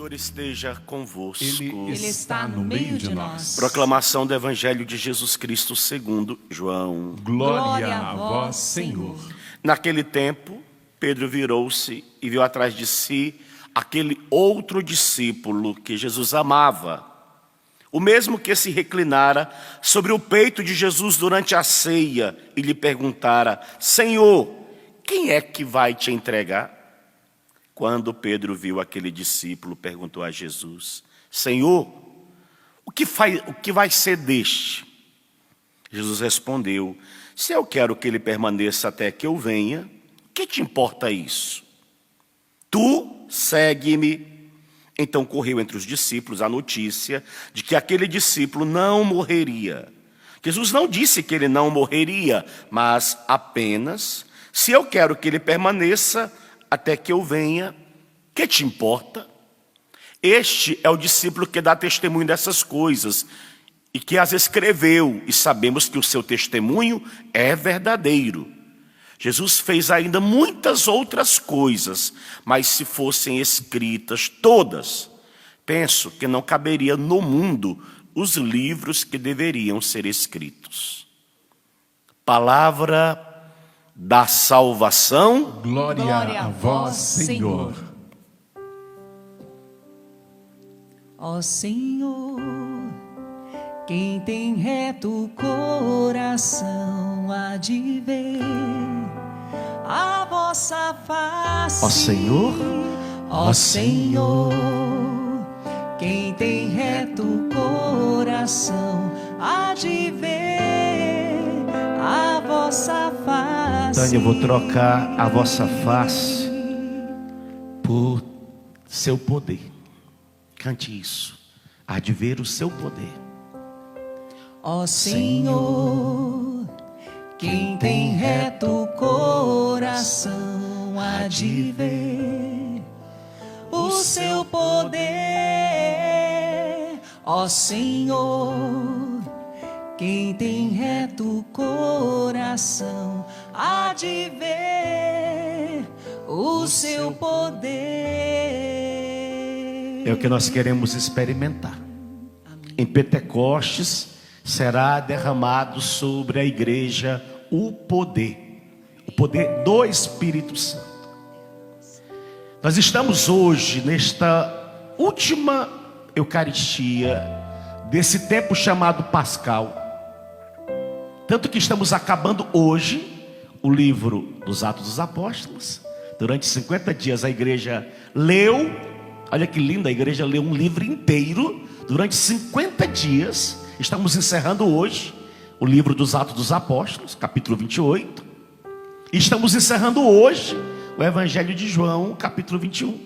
Senhor esteja convosco. Ele está no meio de nós. Proclamação do Evangelho de Jesus Cristo segundo João. Glória a vós, Senhor. Naquele tempo, Pedro virou-se e viu atrás de si aquele outro discípulo que Jesus amava, o mesmo que se reclinara sobre o peito de Jesus durante a ceia e lhe perguntara: Senhor, quem é que vai te entregar? Quando Pedro viu aquele discípulo, perguntou a Jesus: Senhor, o que vai ser deste? Jesus respondeu: se eu quero que ele permaneça até que eu venha, o que te importa isso? Tu segue-me. Então correu entre os discípulos a notícia de que aquele discípulo não morreria. Jesus não disse que ele não morreria, mas apenas: se eu quero que ele permaneça até que eu venha, que te importa? Este é o discípulo que dá testemunho dessas coisas e que as escreveu, e sabemos que o seu testemunho é verdadeiro. Jesus fez ainda muitas outras coisas, mas se fossem escritas todas, penso que não caberia no mundo os livros que deveriam ser escritos. Palavra da salvação. Glória a vós, Senhor. Ó Senhor, quem tem reto coração há de ver a vossa face. Ó Senhor, ó Senhor, quem tem reto coração há de ver a vossa face. Tânia, eu vou trocar a vossa face por seu poder. Cante isso. Há de ver o seu poder. Ó Senhor, quem tem reto coração há de ver o seu poder. Ó Senhor, quem tem reto coração há de ver o seu poder. É o que nós queremos experimentar. Em Pentecostes será derramado sobre a igreja o poder do Espírito Santo. Nós estamos hoje nesta última Eucaristia desse tempo chamado Pascal. Tanto que estamos acabando hoje o livro dos Atos dos Apóstolos. Durante 50 dias a igreja leu, olha que linda, a igreja leu um livro inteiro. Durante 50 dias, estamos encerrando hoje o livro dos Atos dos Apóstolos, capítulo 28. E estamos encerrando hoje o Evangelho de João, capítulo 21.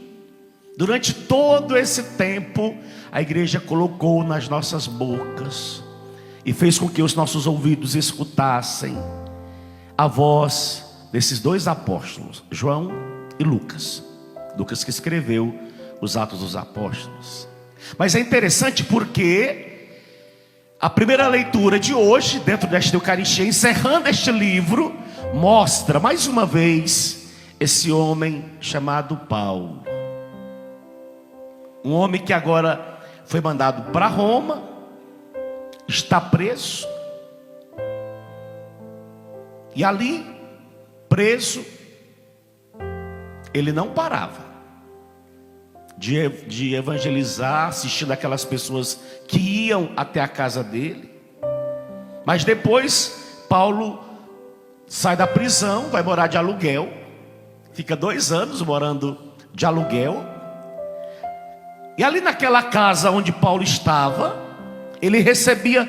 Durante todo esse tempo, a igreja colocou nas nossas bocas e fez com que os nossos ouvidos escutassem a voz desses dois apóstolos, João e Lucas. Lucas que escreveu os Atos dos Apóstolos. Mas é interessante porque a primeira leitura de hoje, dentro desta Eucaristia, encerrando este livro, mostra mais uma vez esse homem chamado Paulo. Um homem que agora foi mandado para Roma, está preso, e ali, preso, ele não parava de evangelizar, assistindo aquelas pessoas que iam até a casa dele. Mas depois Paulo sai da prisão, vai morar de aluguel, fica 2 anos morando de aluguel. E ali naquela casa onde Paulo estava, ele recebia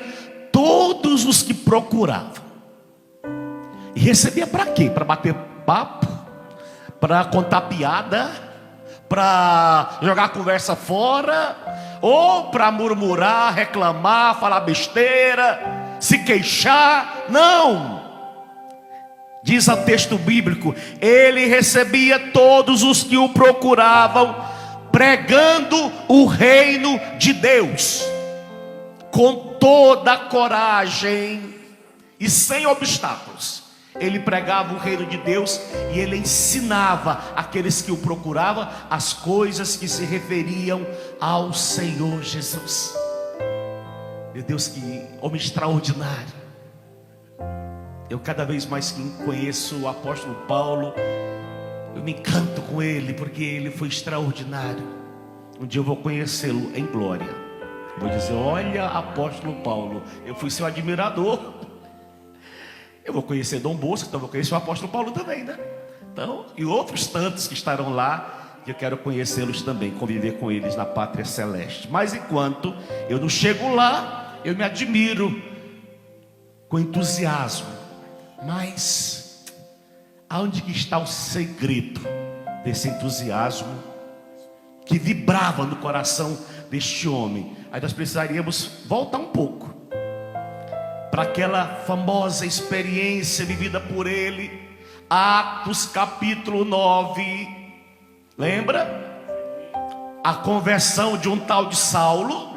todos os que procuravam. E recebia para quê? Para bater papo, para contar piada, para jogar a conversa fora, ou para murmurar, reclamar, falar besteira, se queixar. Não! Diz o texto bíblico, ele recebia todos os que o procuravam, pregando o reino de Deus, com toda a coragem e sem obstáculos. Ele pregava o reino de Deus e ele ensinava aqueles que o procuravam as coisas que se referiam ao Senhor Jesus. Meu Deus, que homem extraordinário. Eu cada vez mais que conheço o apóstolo Paulo, eu me encanto com ele, porque ele foi extraordinário. Um dia eu vou conhecê-lo em glória. Vou dizer: olha, apóstolo Paulo, eu fui seu admirador. Eu vou conhecer Dom Bosco, então vou conhecer o apóstolo Paulo também, né? Então, e outros tantos que estarão lá, eu quero conhecê-los também, conviver com eles na pátria celeste. Mas enquanto eu não chego lá, eu me admiro com entusiasmo. Mas aonde que está o segredo desse entusiasmo que vibrava no coração deste homem? Aí nós precisaríamos voltar um pouco para aquela famosa experiência vivida por ele, Atos capítulo 9. Lembra? A conversão de um tal de Saulo.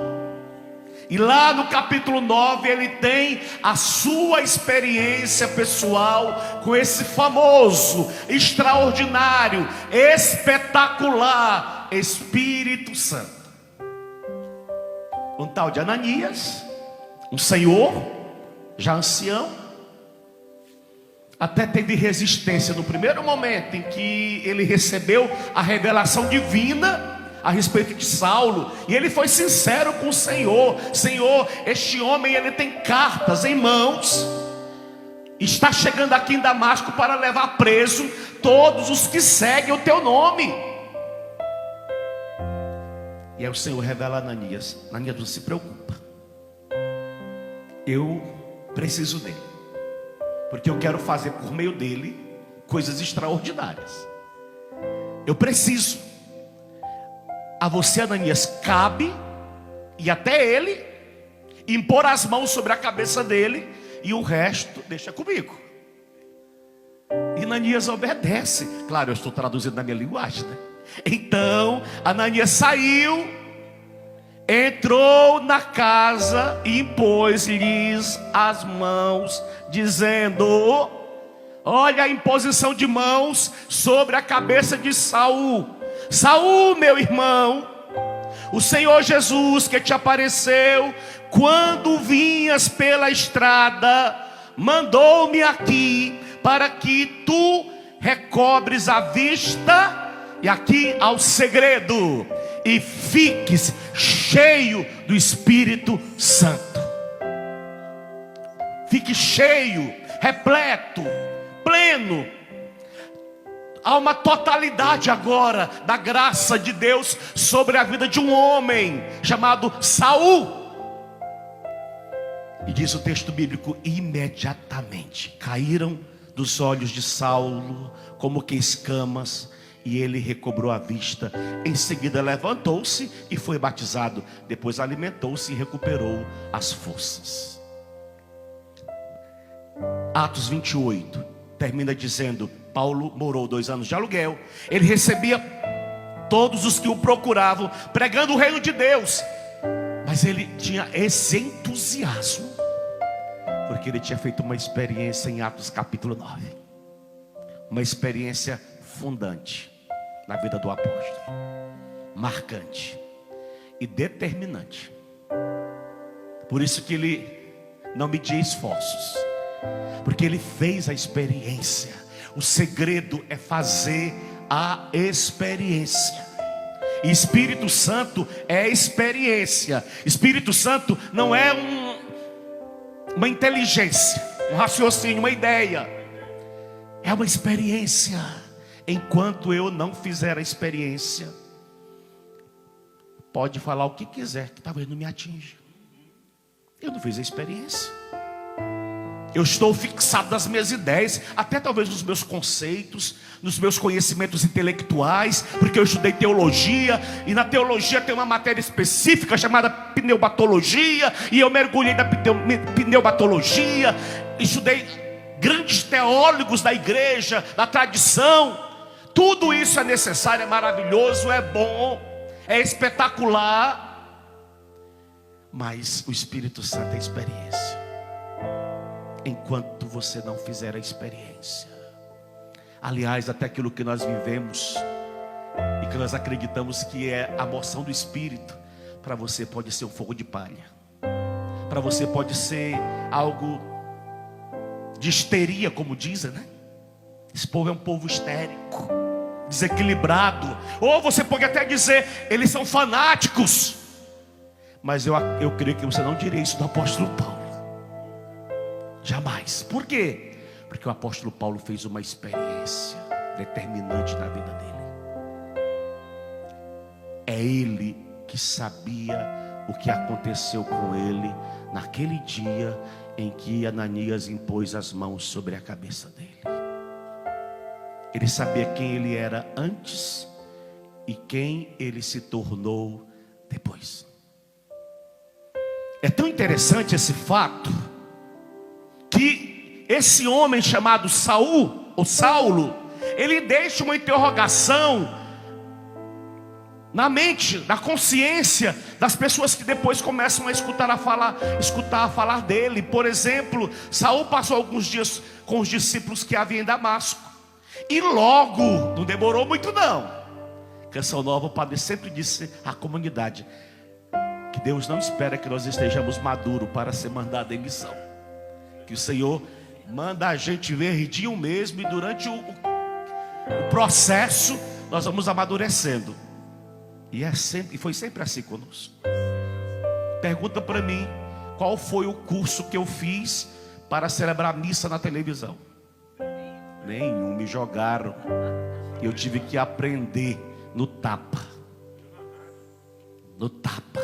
E lá no capítulo 9 ele tem a sua experiência pessoal com esse famoso, extraordinário, espetacular Espírito Santo. Um tal de Ananias, um senhor já ancião, até teve resistência no primeiro momento em que ele recebeu a revelação divina a respeito de Saulo, e ele foi sincero com o Senhor: Senhor, este homem, ele tem cartas em mãos, está chegando aqui em Damasco para levar preso todos os que seguem o teu nome. E aí o Senhor revela a Ananias: Ananias, não se preocupa, eu preciso dele, porque eu quero fazer por meio dele coisas extraordinárias. Eu preciso. A você, Ananias, cabe ir até ele, impor as mãos sobre a cabeça dele, e o resto deixa comigo. E Ananias obedece. Claro, eu estou traduzindo na minha linguagem, né? Então Ananias saiu, entrou na casa e impôs-lhes as mãos, dizendo: olha a imposição de mãos sobre a cabeça de Saul. Saul, meu irmão, o Senhor Jesus que te apareceu quando vinhas pela estrada, mandou-me aqui para que tu recobres a vista, e aqui ao segredo, e fiques cheio do Espírito Santo. Fique cheio, repleto, pleno. Há uma totalidade agora da graça de Deus sobre a vida de um homem chamado Saul. E diz o texto bíblico: imediatamente caíram dos olhos de Saulo como que escamas, e ele recobrou a vista. Em seguida levantou-se e foi batizado. Depois alimentou-se e recuperou as forças. Atos 28 termina dizendo: Paulo morou 2 anos de aluguel. Ele recebia todos os que o procuravam, pregando o reino de Deus. Mas ele tinha esse entusiasmo, porque ele tinha feito uma experiência em Atos capítulo 9. Uma experiência fundante na vida do apóstolo, marcante e determinante. Por isso que ele não media esforços, porque ele fez a experiência. O segredo é fazer a experiência. E Espírito Santo é experiência. Espírito Santo não é uma inteligência, um raciocínio, uma ideia. É uma experiência. Enquanto eu não fizer a experiência, pode falar o que quiser, que talvez não me atinja. Eu não fiz a experiência. Eu estou fixado nas minhas ideias, até talvez nos meus conceitos, nos meus conhecimentos intelectuais, porque eu estudei teologia, e na teologia tem uma matéria específica chamada pneumatologia, e eu mergulhei na pneumatologia, estudei grandes teólogos da igreja, da tradição. Tudo isso é necessário, é maravilhoso, é bom, é espetacular, mas o Espírito Santo é experiência. enquanto você não fizer a experiência. Aliás, até aquilo que nós vivemos e que nós acreditamos que é a moção do Espírito, para você pode ser um fogo de palha, para você pode ser algo de histeria, como dizem, né? Esse povo é um povo histérico, desequilibrado. Ou você pode até dizer, eles são fanáticos. Mas eu creio que você não diria isso do apóstolo Paulo. Jamais. Por quê? Porque o apóstolo Paulo fez uma experiência determinante na vida dele. É ele que sabia o que aconteceu com ele naquele dia em que Ananias impôs as mãos sobre a cabeça dele. Ele sabia quem ele era antes e quem ele se tornou depois. É tão interessante esse fato que esse homem chamado Saul, ou Saulo, ele deixa uma interrogação na mente, na consciência das pessoas que depois começam a escutar a falar dele. Por exemplo, Saul passou alguns dias com os discípulos que havia em Damasco, e logo, não demorou muito não. Canção Nova, o padre sempre disse à comunidade que Deus não espera que nós estejamos maduros para ser mandado em missão, que o Senhor manda a gente verdinho mesmo, e durante o processo nós vamos amadurecendo. E foi sempre assim conosco. Pergunta para mim, qual foi o curso que eu fiz para celebrar missa na televisão? Nenhum. Me jogaram. Eu tive que aprender no tapa. No tapa.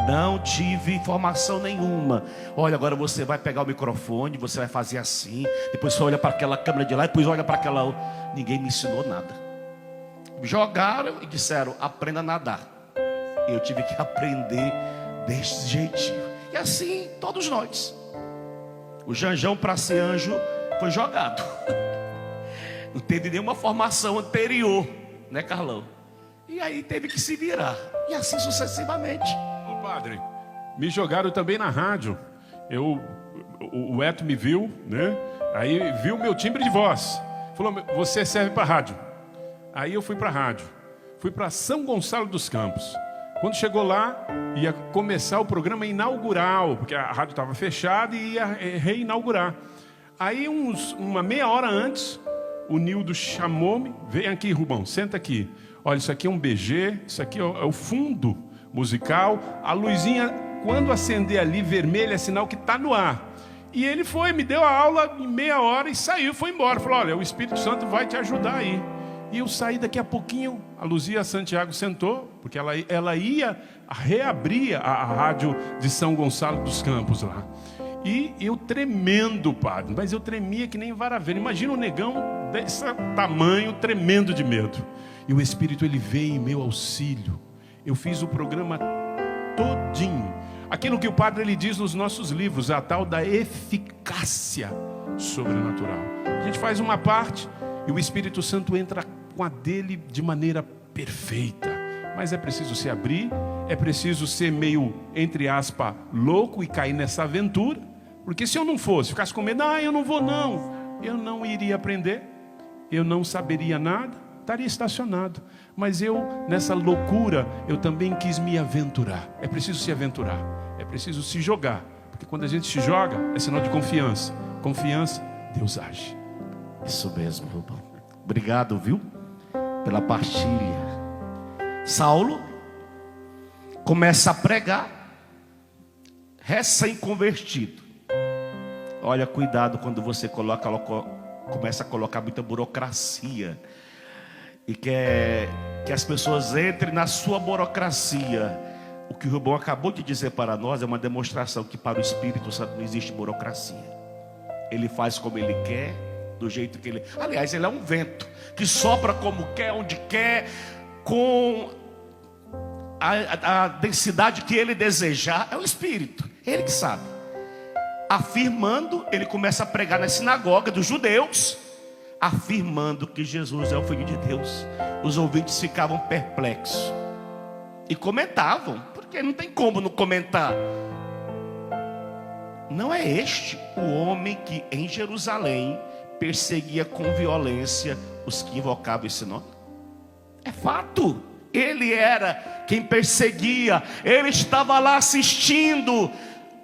Não tive informação nenhuma. Olha, agora você vai pegar o microfone, você vai fazer assim, depois você olha para aquela câmera de lá, depois olha para aquela outra. Ninguém me ensinou nada. Me jogaram e disseram, aprenda a nadar. Eu tive que aprender desse jeitinho. E assim, todos nós. O Janjão, para ser anjo, foi jogado. Não teve nenhuma formação anterior, né, Carlão? E aí teve que se virar. E assim sucessivamente. Ô padre, me jogaram também na rádio. O Eto me viu, né? Aí viu meu timbre de voz. Falou, você serve para rádio. Aí eu fui para a rádio. Fui para São Gonçalo dos Campos. Quando chegou lá, ia começar o programa inaugural, porque a rádio estava fechada e ia reinaugurar. Aí uma meia hora antes, o Nildo chamou-me. Vem aqui, Rubão, senta aqui. Olha, isso aqui é um BG, isso aqui é o fundo musical. A luzinha, quando acender ali, vermelha, é sinal que está no ar. E ele foi, me deu a aula em meia hora e saiu, foi embora. Falou, olha, o Espírito Santo vai te ajudar aí. E eu saí daqui a pouquinho, a Luzia Santiago sentou, porque ela ia reabrir a rádio de São Gonçalo dos Campos lá. E eu tremendo, padre, mas eu tremia que nem varaveira. Imagina um negão desse tamanho, tremendo de medo. E o Espírito, ele veio em meu auxílio. Eu fiz o programa todinho. Aquilo que o padre ele diz nos nossos livros, a tal da eficácia sobrenatural. A gente faz uma parte e o Espírito Santo entra com a dele de maneira perfeita. Mas é preciso se abrir, é preciso ser meio, entre aspas, louco e cair nessa aventura. Porque se eu não fosse, ficasse com medo, eu não vou não, eu não iria aprender, eu não saberia nada, estaria estacionado. Mas eu, nessa loucura, eu também quis me aventurar. É preciso se aventurar, é preciso se jogar. Porque quando a gente se joga, é sinal de confiança. Confiança, Deus age. Isso mesmo, Rubão. Obrigado, viu? Pela partilha. Saulo começa a pregar, recém-convertido. Olha, cuidado quando você começa a colocar muita burocracia e quer que as pessoas entrem na sua burocracia. O que o Rubão acabou de dizer para nós é uma demonstração que para o Espírito Santo não existe burocracia. Ele faz como ele quer, do jeito que ele... Aliás, ele é um vento que sopra como quer, onde quer, com a densidade que ele desejar. É o Espírito, ele que sabe. Afirmando, ele começa a pregar na sinagoga dos judeus, afirmando que Jesus é o Filho de Deus. Os ouvintes ficavam perplexos e comentavam, porque não tem como não comentar. não é este o homem que em Jerusalém perseguia com violência os que invocavam esse nome? É fato, ele era quem perseguia, ele estava lá assistindo,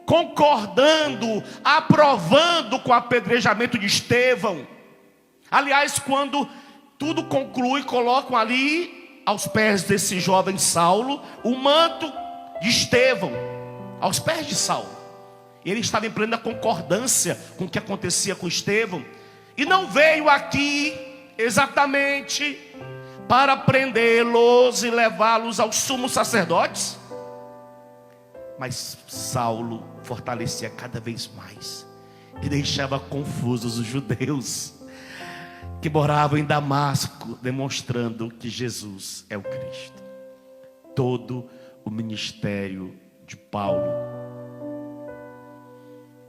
concordando, aprovando com o apedrejamento de Estevão. Aliás, quando tudo conclui, colocam ali aos pés desse jovem Saulo o manto de Estevão, aos pés de Saulo. Ele estava em plena concordância com o que acontecia com Estevão, e não veio aqui exatamente para prendê-los e levá-los aos sumos sacerdotes. Mas Saulo fortalecia cada vez mais e deixava confusos os judeus que moravam em Damasco, demonstrando que Jesus é o Cristo. Todo o ministério de Paulo,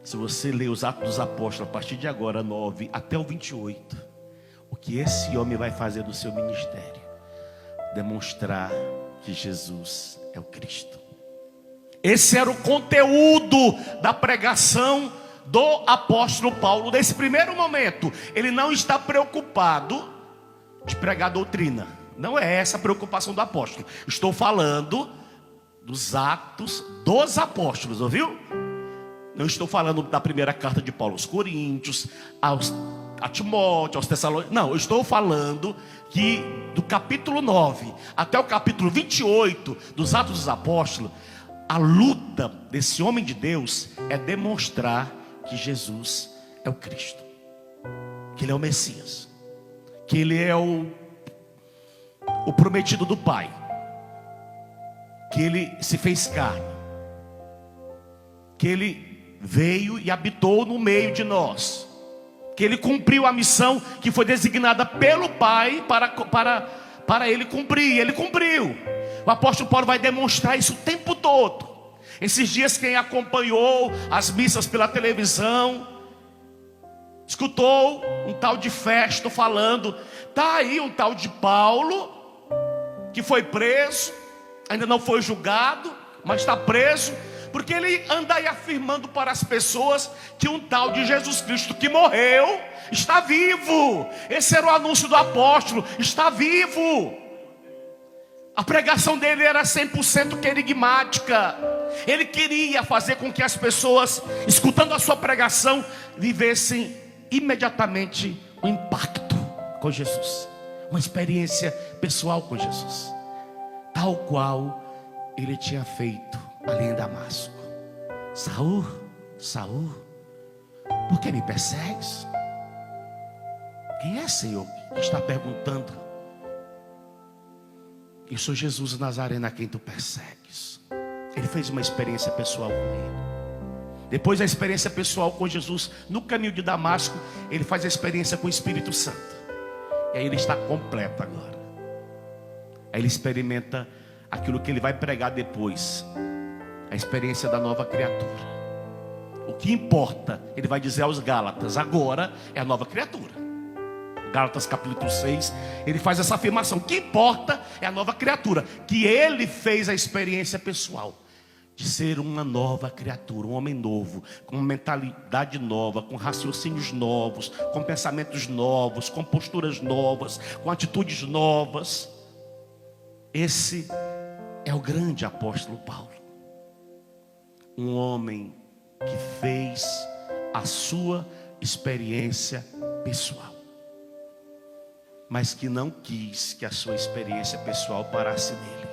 se você ler os Atos dos Apóstolos, a partir de agora, 9 até o 28, o que esse homem vai fazer no seu ministério? Demonstrar que Jesus é o Cristo. Esse era o conteúdo da pregação do apóstolo Paulo. Nesse primeiro momento, ele não está preocupado de pregar doutrina. Não é essa a preocupação do apóstolo. Estou falando dos Atos dos Apóstolos, ouviu? Não estou falando da primeira carta de Paulo aos Coríntios, a Timóteo, aos Tessalonicenses. Não, eu estou falando que do capítulo 9 até o capítulo 28 dos Atos dos Apóstolos, a luta desse homem de Deus é demonstrar que Jesus é o Cristo, que Ele é o Messias, que Ele é o prometido do Pai, que Ele se fez carne, que Ele veio e habitou no meio de nós, que Ele cumpriu a missão que foi designada pelo Pai para Ele cumprir, e Ele cumpriu. O apóstolo Paulo vai demonstrar isso o tempo todo. Esses dias, quem acompanhou as missas pela televisão, escutou um tal de Festo falando: está aí um tal de Paulo, que foi preso, ainda não foi julgado, mas está preso, porque ele anda aí afirmando para as pessoas que um tal de Jesus Cristo que morreu está vivo. Esse era o anúncio do apóstolo: está vivo. A pregação dele era 100% querigmática. Ele queria fazer com que as pessoas, escutando a sua pregação, vivessem imediatamente o impacto com Jesus, uma experiência pessoal com Jesus, tal qual ele tinha feito ali em Damasco. Saul, Saul, por que me persegues? Quem é, Senhor, que está perguntando? Eu sou Jesus Nazareno a quem tu persegues. Ele fez uma experiência pessoal com ele. Depois da experiência pessoal com Jesus, no caminho de Damasco, ele faz a experiência com o Espírito Santo. E aí ele está completo agora. Aí ele experimenta aquilo que ele vai pregar depois, a experiência da nova criatura. O que importa, ele vai dizer aos Gálatas, agora é a nova criatura. Gálatas capítulo 6, ele faz essa afirmação: o que importa é a nova criatura, que ele fez a experiência pessoal de ser uma nova criatura, um homem novo, com uma mentalidade nova, com raciocínios novos, com pensamentos novos, com posturas novas, com atitudes novas. Esse é o grande apóstolo Paulo, um homem que fez a sua experiência pessoal, mas que não quis que a sua experiência pessoal parasse nele.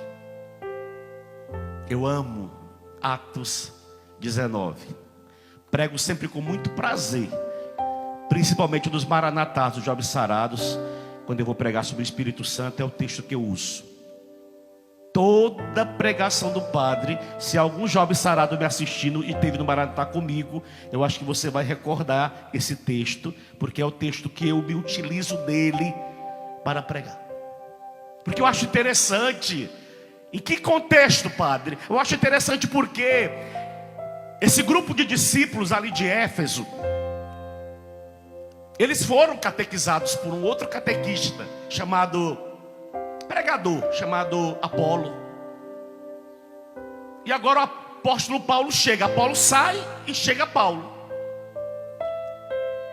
Eu amo Atos 19. Prego sempre com muito prazer, principalmente nos Maranatás, dos Jovens Sarados. Quando eu vou pregar sobre o Espírito Santo, é o texto que eu uso. Toda pregação do padre, se algum jovem sarado me assistindo e teve no Maranatá comigo, eu acho que você vai recordar esse texto, porque é o texto que eu me utilizo dele para pregar. Porque eu acho interessante. Em que contexto, padre? Eu acho interessante porque esse grupo de discípulos ali de Éfeso, eles foram catequizados por um outro catequista pregador chamado Apolo. E agora apóstolo Paulo chega. Apolo sai e chega Paulo.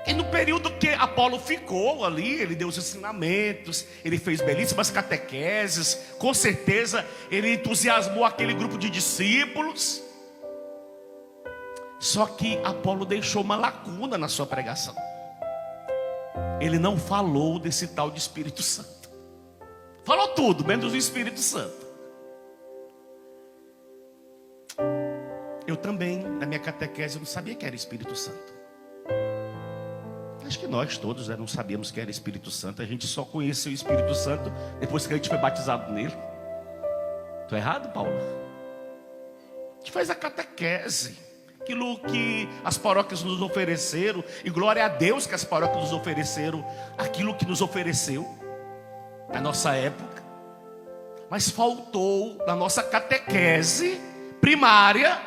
E no período que Apolo ficou ali, ele deu os ensinamentos, ele fez belíssimas catequeses, com certeza ele entusiasmou aquele grupo de discípulos. Só que Apolo deixou uma lacuna na sua pregação. Ele não falou desse tal de Espírito Santo. Falou tudo, menos o Espírito Santo. Eu também, na minha catequese, eu não sabia que era Espírito Santo. Acho que nós todos não sabíamos que era Espírito Santo. A gente só conheceu o Espírito Santo depois que a gente foi batizado nele. Estou errado, Paulo? A gente faz a catequese, aquilo que as paróquias nos ofereceram, e glória a Deus que as paróquias nos ofereceram aquilo que nos ofereceu na nossa época. Mas faltou na nossa catequese primária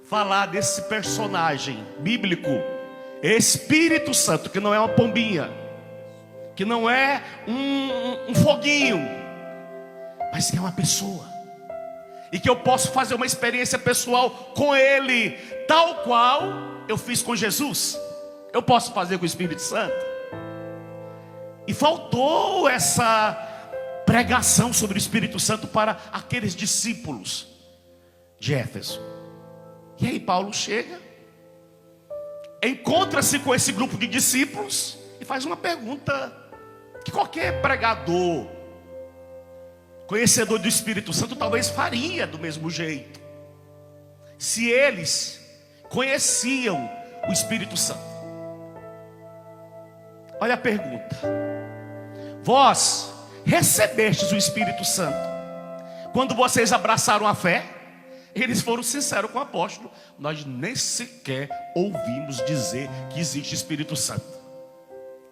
falar desse personagem bíblico, Espírito Santo, que não é uma pombinha, que não é um foguinho, mas que é uma pessoa, e que eu posso fazer uma experiência pessoal com Ele, tal qual eu fiz com Jesus. Eu posso fazer com o Espírito Santo. E faltou essa pregação sobre o Espírito Santo para aqueles discípulos de Éfeso. E aí Paulo chega, encontra-se com esse grupo de discípulos e faz uma pergunta que qualquer pregador, conhecedor do Espírito Santo, talvez faria do mesmo jeito, se eles conheciam o Espírito Santo. Olha a pergunta: vós recebestes o Espírito Santo quando vocês abraçaram a fé? Eles foram sinceros com o apóstolo: nós nem sequer ouvimos dizer que existe Espírito Santo.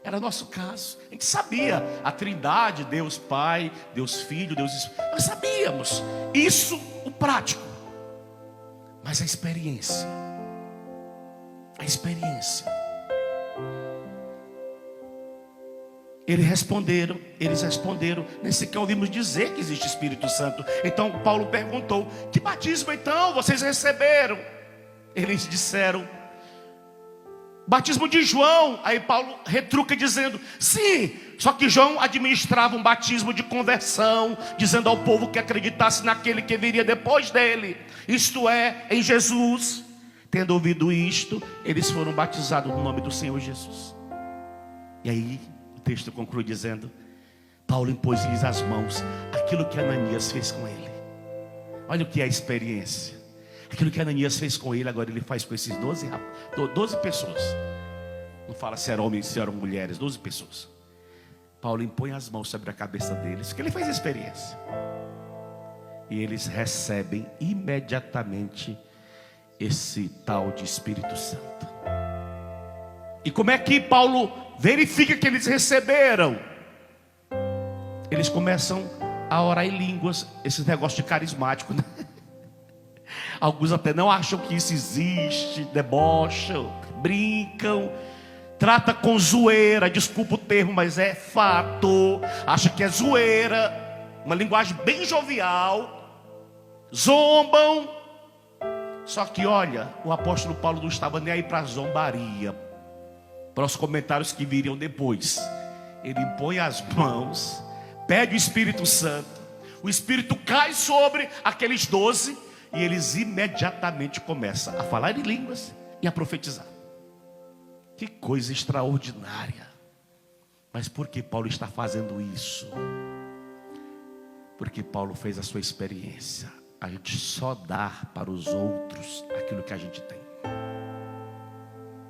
Era nosso caso. A gente sabia a Trindade, Deus Pai, Deus Filho, Deus Espírito. Nós sabíamos isso, o prático. Mas a experiência, eles responderam, nem sequer ouvimos dizer que existe Espírito Santo. Então Paulo perguntou: que batismo então vocês receberam? Eles disseram: batismo de João. Aí Paulo retruca dizendo: sim, só que João administrava um batismo de conversão, dizendo ao povo que acreditasse naquele que viria depois dele, isto é, em Jesus. Tendo ouvido isto, eles foram batizados no nome do Senhor Jesus. E aí o texto conclui dizendo: Paulo impôs-lhes as mãos, aquilo que Ananias fez com ele. Olha o que é a experiência. Aquilo que Ananias fez com ele, agora ele faz com esses 12 pessoas. Não fala se eram homens, se eram mulheres, 12 pessoas. Paulo impõe as mãos sobre a cabeça deles, que ele fez a experiência. E eles recebem imediatamente esse tal de Espírito Santo. E como é que Paulo verifica que eles receberam? Eles começam a orar em línguas, esse negócio de carismático, né? Alguns até não acham que isso existe, debocham, brincam, trata com zoeira, desculpa o termo, mas é fato. Acha que é zoeira, uma linguagem bem jovial, zombam. Só que olha, o apóstolo Paulo não estava nem aí para a zombaria, para os comentários que viriam depois. Ele impõe as mãos, pede o Espírito Santo, o Espírito cai sobre aqueles 12, e eles imediatamente começam a falar em línguas e a profetizar. Que coisa extraordinária. Mas por que Paulo está fazendo isso? Porque Paulo fez a sua experiência. A gente só dá para os outros aquilo que a gente tem.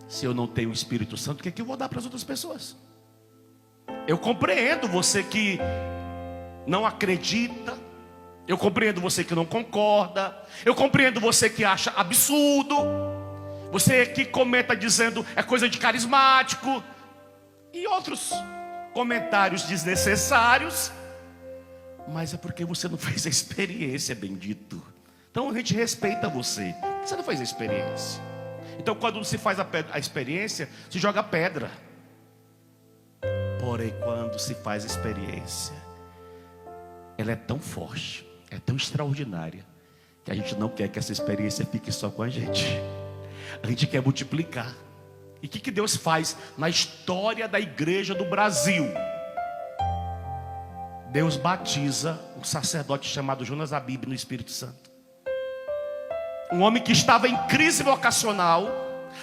Se eu não tenho o Espírito Santo, o que é que eu vou dar para as outras pessoas? Eu compreendo você que não acredita, eu compreendo você que não concorda, eu compreendo você que acha absurdo, você que comenta dizendo é coisa de carismático, e outros comentários desnecessários, mas é porque você não fez a experiência, bendito. Então a gente respeita você, você não fez a experiência. Então quando se faz a experiência, se joga pedra. Porém quando se faz a experiência, ela é tão forte, é tão extraordinária, que a gente não quer que essa experiência fique só com a gente. A gente quer multiplicar. E o que Deus faz na história da igreja do Brasil? Deus batiza um sacerdote chamado Jonas Abib no Espírito Santo. Um homem que estava em crise vocacional,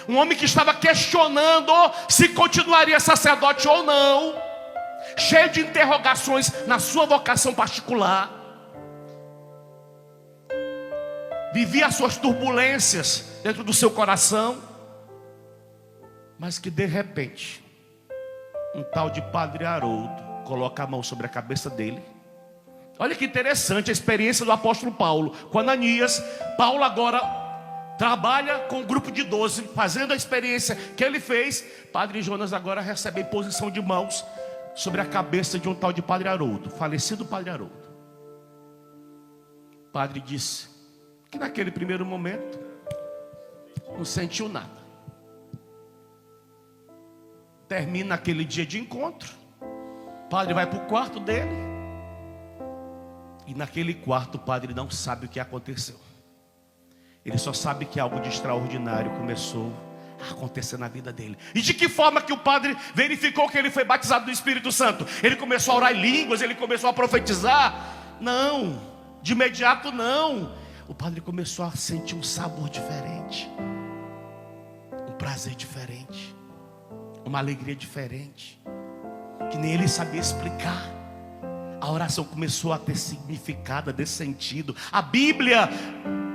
um homem que estava questionando se continuaria sacerdote ou não, cheio de interrogações na sua vocação particular. Vivia as suas turbulências dentro do seu coração, mas que de repente um tal de Padre Haroldo coloca a mão sobre a cabeça dele. Olha que interessante a experiência do apóstolo Paulo com Ananias. Paulo agora trabalha com um grupo de 12, fazendo a experiência que ele fez. Padre Jonas agora recebe a imposição de mãos sobre a cabeça de um tal de Padre Haroldo, falecido Padre Haroldo. O padre disse que naquele primeiro momento não sentiu nada. Termina aquele dia de encontro, o padre vai para o quarto dele, e naquele quarto o padre não sabe o que aconteceu. Ele só sabe que algo de extraordinário começou a acontecer na vida dele. E de que forma que o padre verificou que ele foi batizado do Espírito Santo? Ele começou a orar em línguas, ele começou a profetizar? Não, de imediato não. O padre começou a sentir um sabor diferente, um prazer diferente, uma alegria diferente, que nem ele sabia explicar. A oração começou a ter significado, a ter sentido. A Bíblia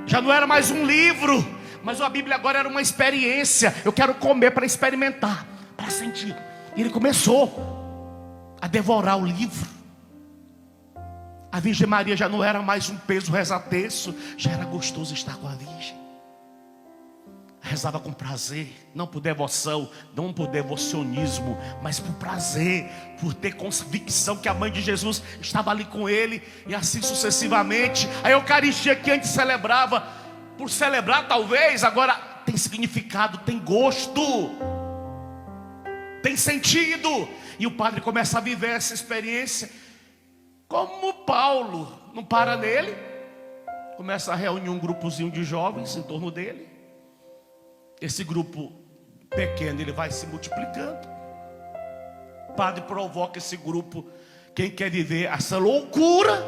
já não era mais um livro, mas a Bíblia agora era uma experiência. Eu quero comer para experimentar, para sentir. E ele começou a devorar o livro. A Virgem Maria já não era mais um peso reza-terço, já era gostoso estar com a Virgem. Rezava com prazer, não por devoção, não por devocionismo, mas por prazer, por ter convicção que a mãe de Jesus estava ali com ele, e assim sucessivamente. A Eucaristia que antes celebrava, por celebrar talvez, agora tem significado, tem gosto, tem sentido. E o padre começa a viver essa experiência, como Paulo, não para nele, começa a reunir um grupozinho de jovens em torno dele. Esse grupo pequeno, ele vai se multiplicando. O padre provoca esse grupo. Quem quer viver essa loucura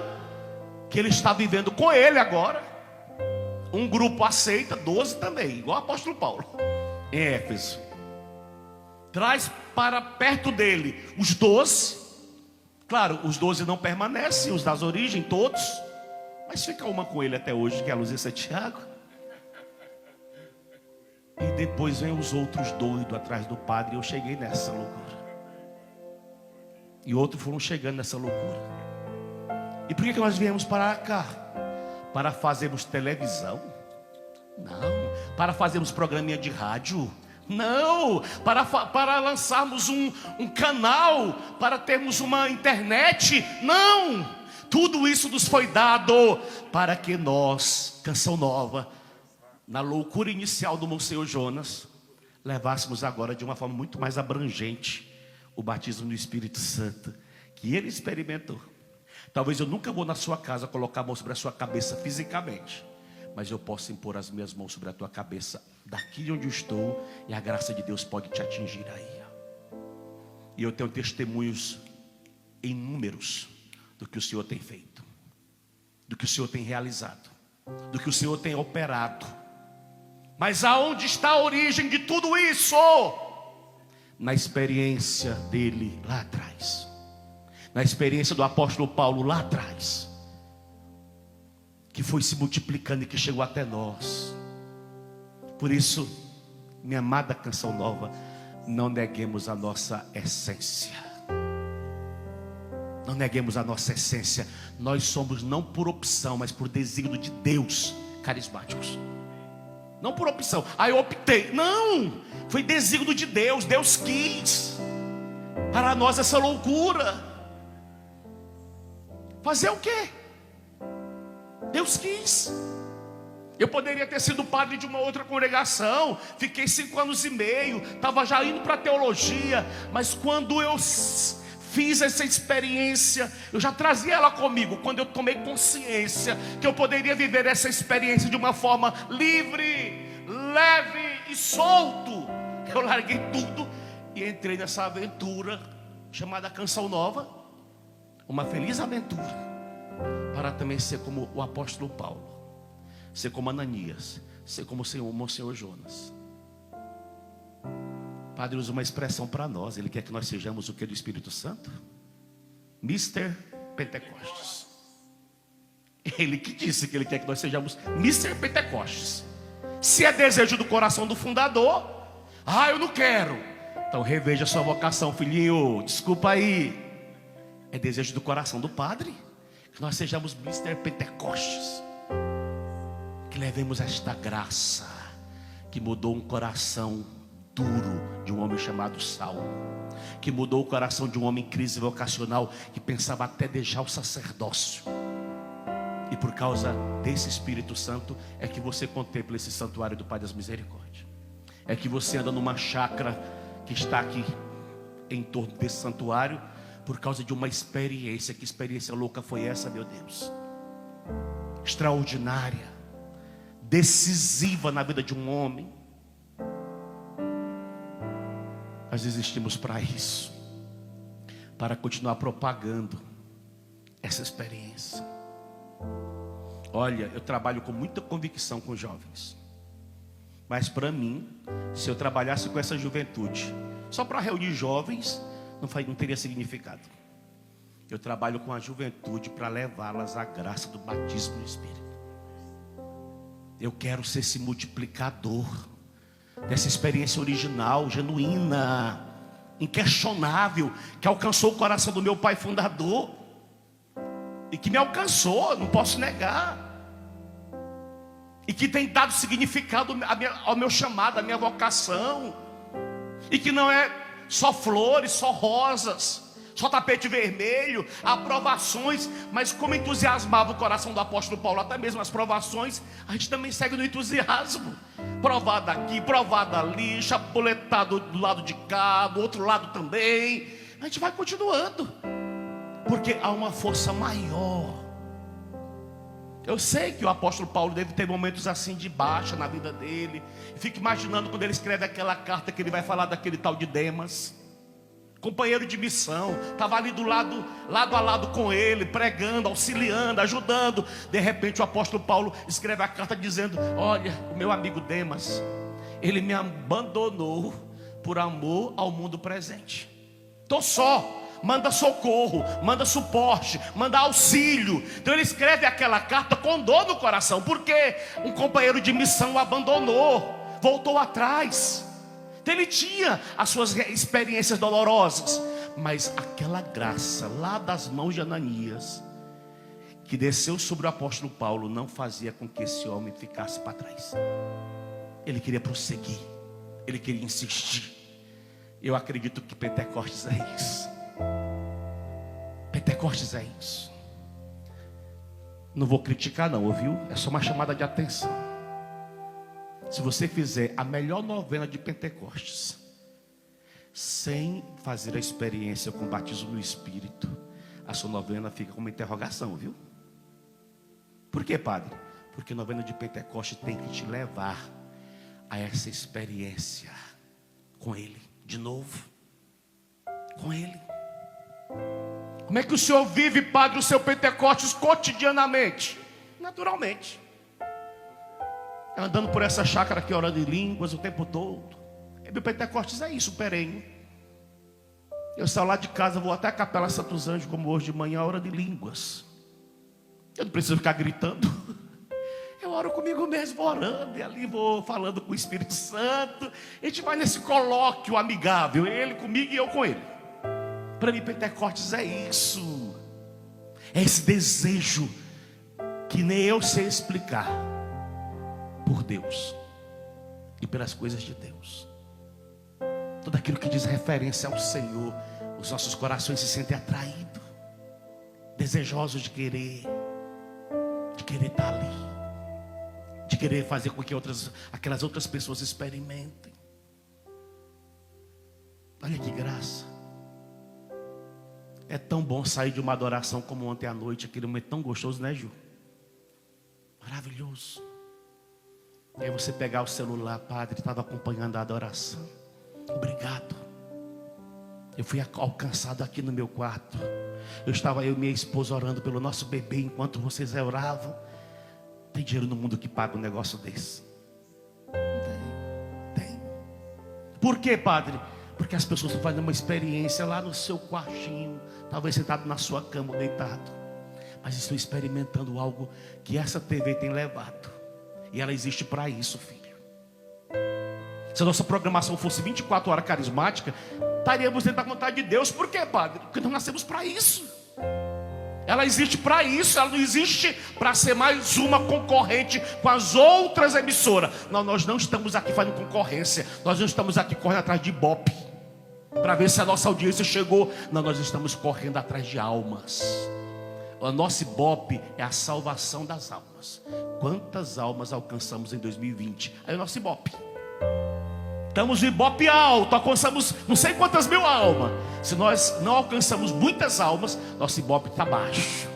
que ele está vivendo com ele agora, um grupo aceita, 12 também, igual o apóstolo Paulo em Éfeso. Traz para perto dele os 12. Claro, os 12 não permanecem, os das origens, todos, mas fica uma com ele até hoje, que é a Luzia Santiago. E depois vem os outros doidos atrás do padre. E eu cheguei nessa loucura. E outros foram chegando nessa loucura. E por que nós viemos para cá? Para fazermos televisão? Não. Para fazermos programinha de rádio? Não. Para lançarmos um canal? Para termos uma internet? Não. Tudo isso nos foi dado para que nós, Canção Nova, na loucura inicial do Monsenhor Jonas, levássemos agora de uma forma muito mais abrangente o batismo do Espírito Santo, que ele experimentou. Talvez eu nunca vou na sua casa colocar a mão sobre a sua cabeça fisicamente, mas eu posso impor as minhas mãos sobre a tua cabeça daqui de onde eu estou, e a graça de Deus pode te atingir aí. E eu tenho testemunhos inúmeros do que o Senhor tem feito, do que o Senhor tem realizado, do que o Senhor tem operado. Mas aonde está a origem de tudo isso? Na experiência dele lá atrás, na experiência do apóstolo Paulo lá atrás, que foi se multiplicando e que chegou até nós. Por isso, minha amada Canção Nova, não neguemos a nossa essência. Não neguemos a nossa essência. Nós somos não por opção, mas por desígnio de Deus, carismáticos. Não por opção, eu optei. Não, foi desígnio de Deus. Deus quis para nós essa loucura. Fazer o quê? Deus quis. Eu poderia ter sido padre de uma outra congregação. Fiquei 5 anos e meio, estava já indo para a teologia. Mas quando eu fiz essa experiência, eu já trazia ela comigo. Quando eu tomei consciência que eu poderia viver essa experiência de uma forma livre, leve e solto, eu larguei tudo e entrei nessa aventura chamada Canção Nova, uma feliz aventura, para também ser como o apóstolo Paulo, ser como Ananias, ser como o Monsenhor Jonas. O Padre usa uma expressão para nós. Ele quer que nós sejamos o que do Espírito Santo? Mister Pentecostes. Ele que disse que ele quer que nós sejamos Mister Pentecostes. Se é desejo do coração do fundador, eu não quero. Então reveja a sua vocação, filhinho. Desculpa aí. É desejo do coração do Padre que nós sejamos Mister Pentecostes, que levemos esta graça que mudou um coração duro de um homem chamado Saulo, que mudou o coração de um homem em crise vocacional, que pensava até deixar o sacerdócio. E por causa desse Espírito Santo é que você contempla esse santuário do Pai das Misericórdias. É que você anda numa chácara que está aqui em torno desse santuário, por causa de uma experiência. Que experiência louca foi essa, meu Deus? Extraordinária, decisiva na vida de um homem. Nós existimos para isso, para continuar propagando essa experiência. Olha, eu trabalho com muita convicção com jovens, mas para mim, se eu trabalhasse com essa juventude só para reunir jovens, não teria significado. Eu trabalho com a juventude para levá-las à graça do batismo no Espírito. Eu quero ser esse multiplicador dessa experiência original, genuína, inquestionável, que alcançou o coração do meu pai fundador e que me alcançou, não posso negar, e que tem dado significado ao meu chamado, à minha vocação, e que não é só flores, só rosas, só tapete vermelho, aprovações, mas como entusiasmava o coração do apóstolo Paulo, até mesmo as provações, a gente também segue no entusiasmo. Provado aqui, provado ali, chapuletado do lado de cá, do outro lado também. A gente vai continuando, porque há uma força maior. Eu sei que o apóstolo Paulo deve ter momentos assim de baixa na vida dele. Fico imaginando quando ele escreve aquela carta que ele vai falar daquele tal de Demas, companheiro de missão, estava ali lado a lado com ele, pregando, auxiliando, ajudando. De repente o apóstolo Paulo escreve a carta dizendo: olha, o meu amigo Demas, ele me abandonou por amor ao mundo presente. Estou só, manda socorro, manda suporte, manda auxílio. Então ele escreve aquela carta com dor no coração, porque um companheiro de missão o abandonou, voltou atrás. Então ele tinha as suas experiências dolorosas, mas aquela graça lá das mãos de Ananias, que desceu sobre o apóstolo Paulo, não fazia com que esse homem ficasse para trás. Ele queria prosseguir, ele queria insistir. Eu acredito que Pentecostes é isso. Pentecostes é isso. Não vou criticar não, ouviu? É só uma chamada de atenção. Se você fizer a melhor novena de Pentecostes sem fazer a experiência com o batismo no Espírito, a sua novena fica com uma interrogação, viu? Por quê, padre? Porque a novena de Pentecostes tem que te levar a essa experiência com Ele, de novo, com Ele. Como é que o senhor vive, padre, o seu Pentecostes cotidianamente? Naturalmente, andando por essa chácara aqui, orando em línguas o tempo todo. E meu Pentecostes é isso, perene. Eu saio lá de casa, vou até a Capela Santos Anjos, como hoje de manhã, orando em línguas. Eu não preciso ficar gritando. Eu oro comigo mesmo, orando, e ali vou falando com o Espírito Santo. A gente vai nesse colóquio amigável, ele comigo e eu com ele. Para mim, Pentecostes é isso. É esse desejo que nem eu sei explicar, por Deus e pelas coisas de Deus. Tudo aquilo que diz referência ao Senhor, os nossos corações se sentem atraídos, desejosos de querer estar ali, de querer fazer com que aquelas outras pessoas experimentem. Olha que graça. É tão bom sair de uma adoração como ontem à noite, aquele momento tão gostoso, né, Ju? Maravilhoso. E aí você pegar o celular, padre, estava acompanhando a adoração. Obrigado. Eu fui alcançado aqui no meu quarto. Eu e minha esposa orando pelo nosso bebê enquanto vocês oravam. Tem dinheiro no mundo que paga um negócio desse? Tem. Por quê, padre? Porque as pessoas estão fazendo uma experiência lá no seu quartinho, talvez sentado na sua cama, deitado, mas estão experimentando algo que essa TV tem levado. E ela existe para isso, filho. Se a nossa programação fosse 24 horas carismática, estaríamos dentro da vontade de Deus. Por quê, padre? Porque nós nascemos para isso. Ela existe para isso. Ela não existe para ser mais uma concorrente com as outras emissoras. Não, nós não estamos aqui fazendo concorrência. Nós não estamos aqui correndo atrás de ibope para ver se a nossa audiência chegou. Não, nós estamos correndo atrás de almas. O nosso ibope é a salvação das almas. Quantas almas alcançamos em 2020? Aí o nosso ibope. Estamos no ibope alto, alcançamos não sei quantas mil almas. Se nós não alcançamos muitas almas, nosso ibope está baixo.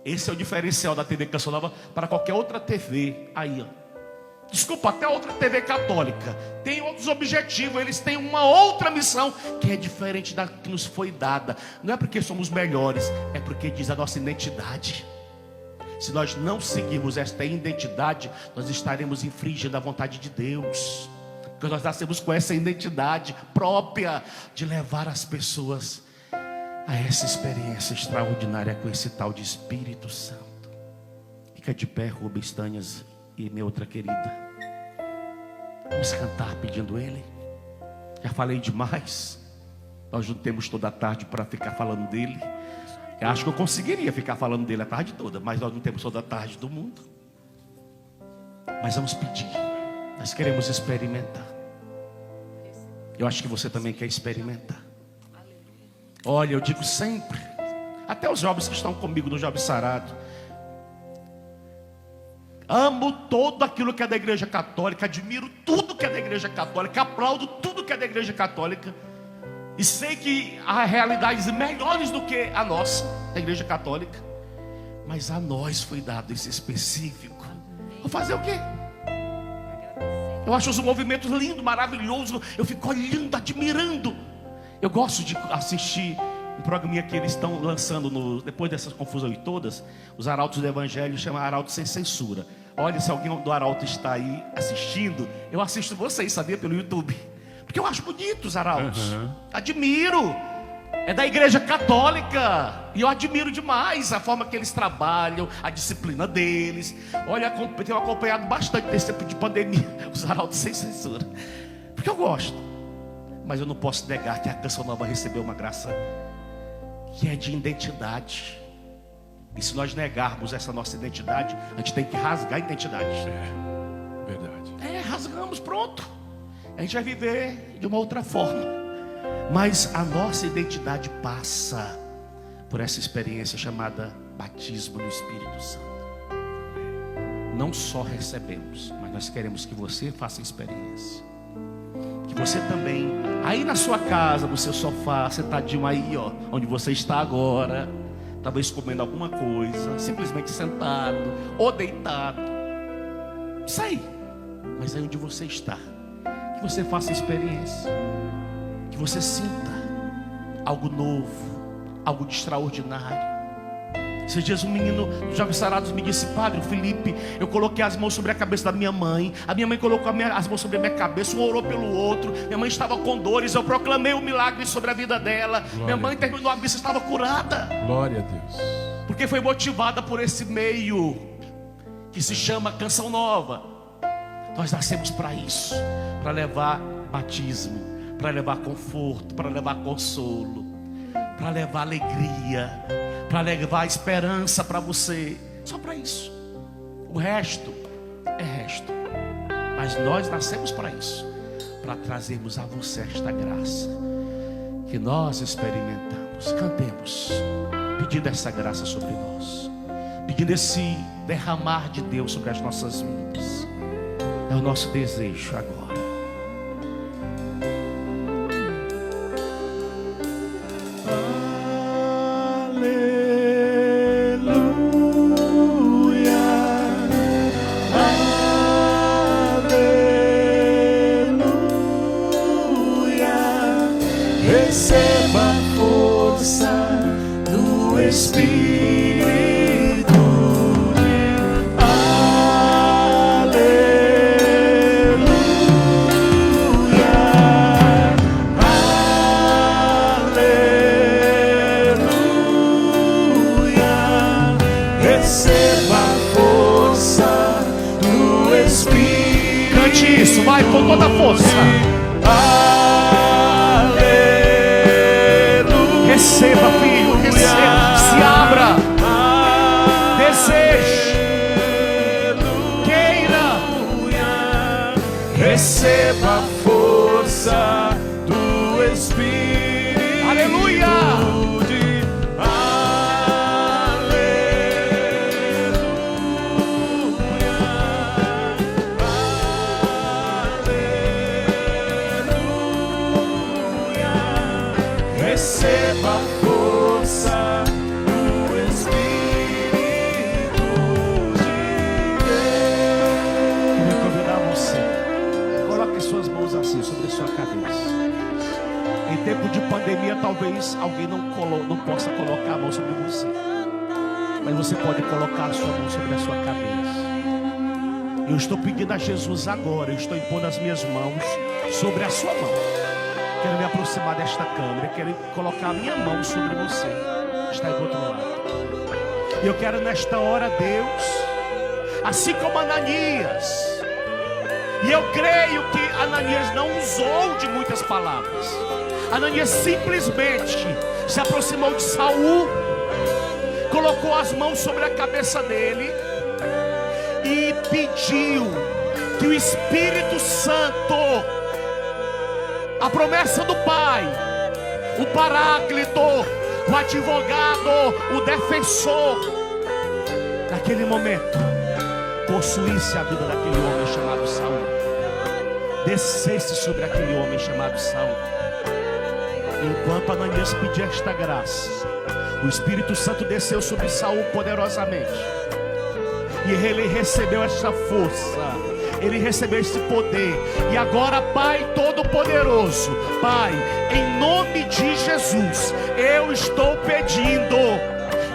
Esse é o diferencial da TV Canção Nova para qualquer outra TV aí, ó. Desculpa, até outra TV católica tem outros objetivos, eles têm uma outra missão que é diferente da que nos foi dada. Não é porque somos melhores, é porque diz a nossa identidade. Se nós não seguirmos esta identidade, nós estaremos infringindo a vontade de Deus. Porque nós nascemos com essa identidade própria de levar as pessoas a essa experiência extraordinária com esse tal de Espírito Santo. Fica de pé, Rubens Tânias e minha outra querida. Vamos cantar pedindo Ele. Já falei demais. Nós não temos toda a tarde para ficar falando dele. Eu acho que eu conseguiria ficar falando dele a tarde toda, mas nós não temos toda a tarde do mundo. Mas vamos pedir. Nós queremos experimentar. Eu acho que você também quer experimentar. Olha, eu digo sempre, até os jovens que estão comigo no Jovem Sarado, amo todo aquilo que é da igreja católica, admiro tudo que é da igreja católica, aplaudo tudo que é da igreja católica, e sei que há realidades melhores do que a nossa, da igreja católica, mas a nós foi dado esse específico. Vou fazer o quê? Eu acho os movimentos lindos, maravilhosos, eu fico olhando, admirando. Eu gosto de assistir um programinha que eles estão lançando depois dessas confusões todas, os arautos do evangelho, chama Arauto Sem Censura. Olha, se alguém do arauto está aí assistindo, eu assisto vocês, sabia, pelo YouTube, porque eu acho bonito os arautos. Admiro. É da igreja católica, e eu admiro demais a forma que eles trabalham, a disciplina deles. Olha, eu tenho acompanhado bastante desse tempo de pandemia, os arautos sem censura, porque eu gosto. Mas eu não posso negar que a Canção Nova recebeu uma graça que é de identidade. E se nós negarmos essa nossa identidade, a gente tem que rasgar a identidade. É, verdade. Rasgamos, pronto. A gente vai viver de uma outra forma. Mas a nossa identidade passa por essa experiência chamada batismo no Espírito Santo. Não só recebemos, mas nós queremos que você faça a experiência. Que você também, aí na sua casa, no seu sofá, sentadinho aí, ó, onde você está agora, talvez comendo alguma coisa, simplesmente sentado ou deitado, sei, mas aí onde você está, que você faça a experiência, que você sinta algo novo, algo de extraordinário. Esses dias um menino dos Jovens Sarados me disse: Padre, o Felipe, eu coloquei as mãos sobre a cabeça da minha mãe, a minha mãe colocou as mãos sobre a minha cabeça, um orou pelo outro, minha mãe estava com dores, eu proclamei o milagre sobre a vida dela. Glória. Minha mãe terminou a missa, estava curada. Glória a Deus. Porque foi motivada por esse meio que se chama Canção Nova. Nós nascemos para isso, para levar batismo, para levar conforto, para levar consolo, para levar alegria, para levar esperança para você. Só para isso. O resto é resto. Mas nós nascemos para isso, para trazermos a você esta graça que nós experimentamos. Cantemos, pedindo essa graça sobre nós, pedindo esse derramar de Deus sobre as nossas vidas. É o nosso desejo agora. receba a força do Espírito. Cante isso, vai com toda a força. Aleluia. Receba, filho, receba. Se abra. Deseje. Queira. Receba a força do Espírito. Aleluia. Receba a força do Espírito de Deus. Queria convidar você. Coloque suas mãos assim sobre a sua cabeça. Em tempo de pandemia, talvez alguém não possa colocar a mão sobre você. Mas você pode colocar a sua mão sobre a sua cabeça. Eu estou pedindo a Jesus agora. Eu estou impondo as minhas mãos sobre a sua mão. Quero me aproximar desta câmera. Quero colocar a minha mão sobre você. Está aí do outro lado. E eu quero nesta hora, Deus, assim como Ananias. E eu creio que Ananias não usou de muitas palavras. Ananias simplesmente se aproximou de Saul, colocou as mãos sobre a cabeça dele e pediu que o Espírito Santo, a promessa do Pai, o Paráclito, o advogado, o defensor, naquele momento, possuísse a vida daquele homem chamado Saul, descesse sobre aquele homem chamado Saul. Enquanto Ananias pedia esta graça, o Espírito Santo desceu sobre Saul poderosamente, e ele recebeu essa força, ele recebeu esse poder. E agora, Pai Todo-Poderoso, Pai, em nome de Jesus, eu estou pedindo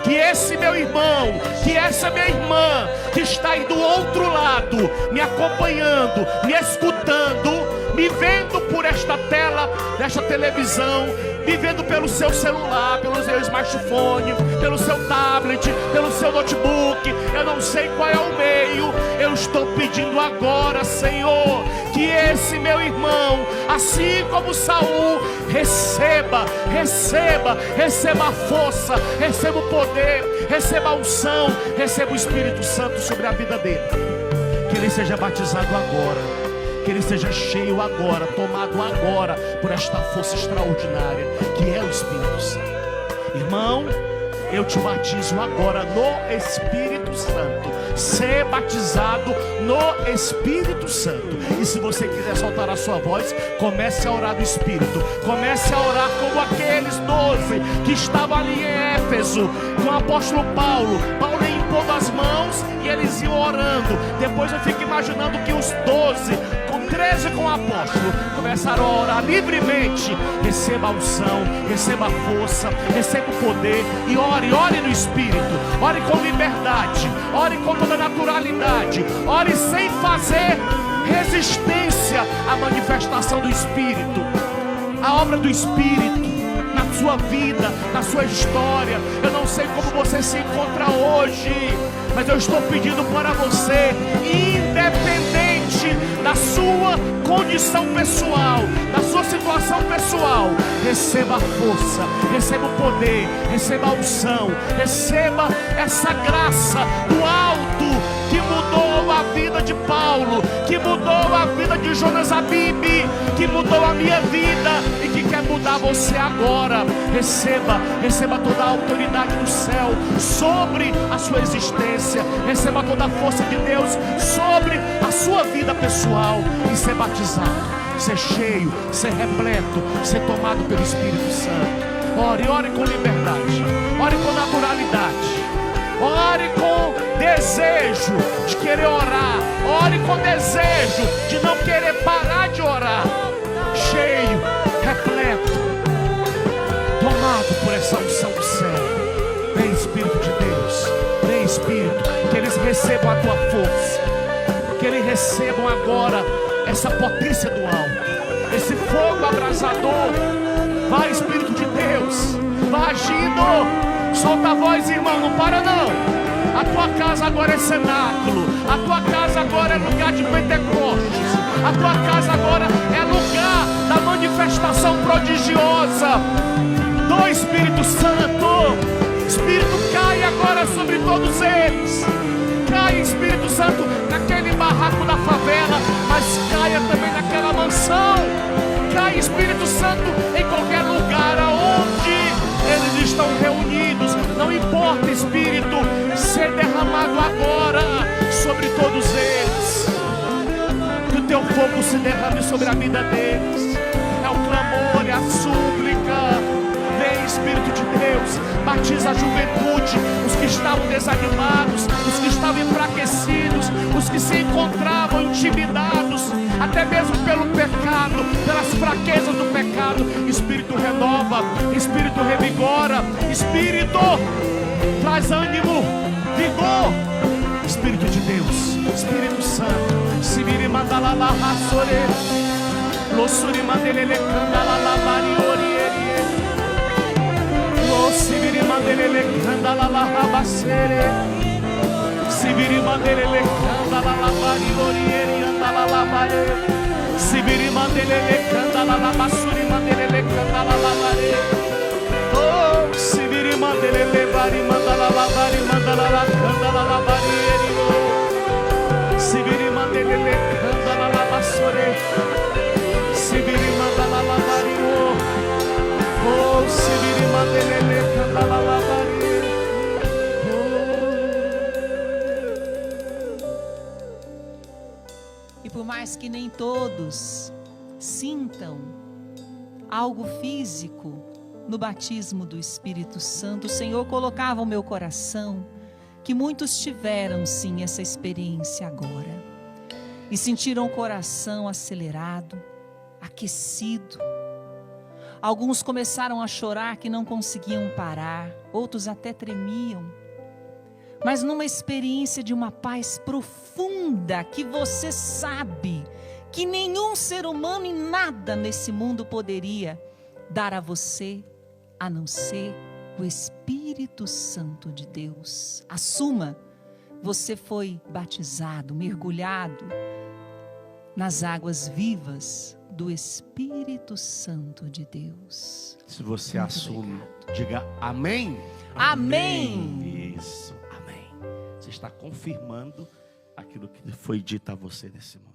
que esse meu irmão, que essa minha irmã, que está aí do outro lado, me acompanhando, me escutando, me vendo por esta tela, desta televisão, me vendo pelo seu celular, pelo seu smartphone, pelo seu tablet, pelo seu notebook, eu não sei qual é o meio, eu estou pedindo agora, Senhor, que esse meu irmão, assim como Saul, receba a força, receba o poder, receba a unção, receba o Espírito Santo sobre a vida dele, que ele seja batizado agora, que ele seja cheio agora, tomado agora por esta força extraordinária que é o Espírito Santo. Irmão, eu te batizo agora no Espírito Santo. Ser batizado no Espírito Santo. E se você quiser soltar a sua voz, comece a orar no Espírito. Comece a orar como aqueles 12 que estavam ali em Éfeso com o apóstolo Paulo. Paulo ia impondo as mãos e eles iam orando. Depois eu fico imaginando que os 12, com 13 com o apóstolo, começaram a orar livremente. Receba a unção, receba a força, receba o poder e ore no Espírito, ore com liberdade, ore com toda naturalidade, ore sem fazer resistência à manifestação do Espírito, a obra do Espírito na sua vida, na sua história. Eu não sei como você se encontra hoje, mas eu estou pedindo para você, independente da sua condição pessoal, da sua situação pessoal, receba a força, receba o poder, receba a unção, receba essa graça do alto que mudou a vida de Paulo, que mudou a vida de Jonas Abib, que mudou a minha vida e que quer mudar você agora. Receba toda a autoridade do céu sobre a sua existência, receba toda a força de Deus sobre a sua vida pessoal e ser batizado, ser cheio, ser repleto, ser tomado pelo Espírito Santo. Ore com liberdade, ore com naturalidade, ore com desejo de querer orar, ore com desejo de não querer parar de orar, cheio, repleto, tomado por essa unção do céu. Vem Espírito de Deus, vem Espírito, que eles recebam a tua força, que eles recebam agora essa potência do alto, esse fogo abrasador. Vai Espírito de Deus, vai agindo, solta a voz, irmão, não para não. A tua casa agora é cenáculo. A tua casa agora é lugar de Pentecostes. A tua casa agora é lugar da manifestação prodigiosa do Espírito Santo. Espírito, cai agora sobre todos eles. Cai, Espírito Santo, naquele barraco da favela, mas caia também naquela mansão. Cai, Espírito Santo, em qualquer lugar aonde eles estão reunidos. Não importa, Espírito, ser derramado agora sobre todos eles. Que o teu fogo se derrame sobre a vida deles. É o clamor, é a súplica. Vem, Espírito de Deus, batiza a juventude, os que estavam desanimados, os que estavam enfraquecidos, os que se encontravam intimidados, até mesmo pelo pecado, pelas fraquezas do pecado. Espírito renova, Espírito revigora, Espírito traz ânimo, vigor. Espírito de Deus, Espírito Santo, Sibiri mandala la hasore, Losuri mandelele candala la bariori. Sibiri mandelele candala la rabasere, Sibiri mandelele candala la bariori andala la bare, Sibiri mandelele candala la basuri mandelele candala la bare. Oh, Sibiri mandelele bari mandala la bari mandala la candala la barieri. Sibiri mandelele candala la basore, Sibiri mandala la bari. Oh, Sibiri mandelele candala la bari. E por mais que nem todos sintam algo físico no batismo do Espírito Santo, o Senhor colocava no meu coração que muitos tiveram sim essa experiência agora e sentiram o coração acelerado, aquecido. Alguns começaram a chorar que não conseguiam parar, outros até tremiam. Mas numa experiência de uma paz profunda que você sabe que nenhum ser humano e nada nesse mundo poderia dar a você, a não ser o Espírito Santo de Deus. Assuma, você foi batizado, mergulhado nas águas vivas do Espírito Santo de Deus. Se você assume, diga amém. Amém. Isso, amém. Você está confirmando aquilo que foi dito a você nesse momento.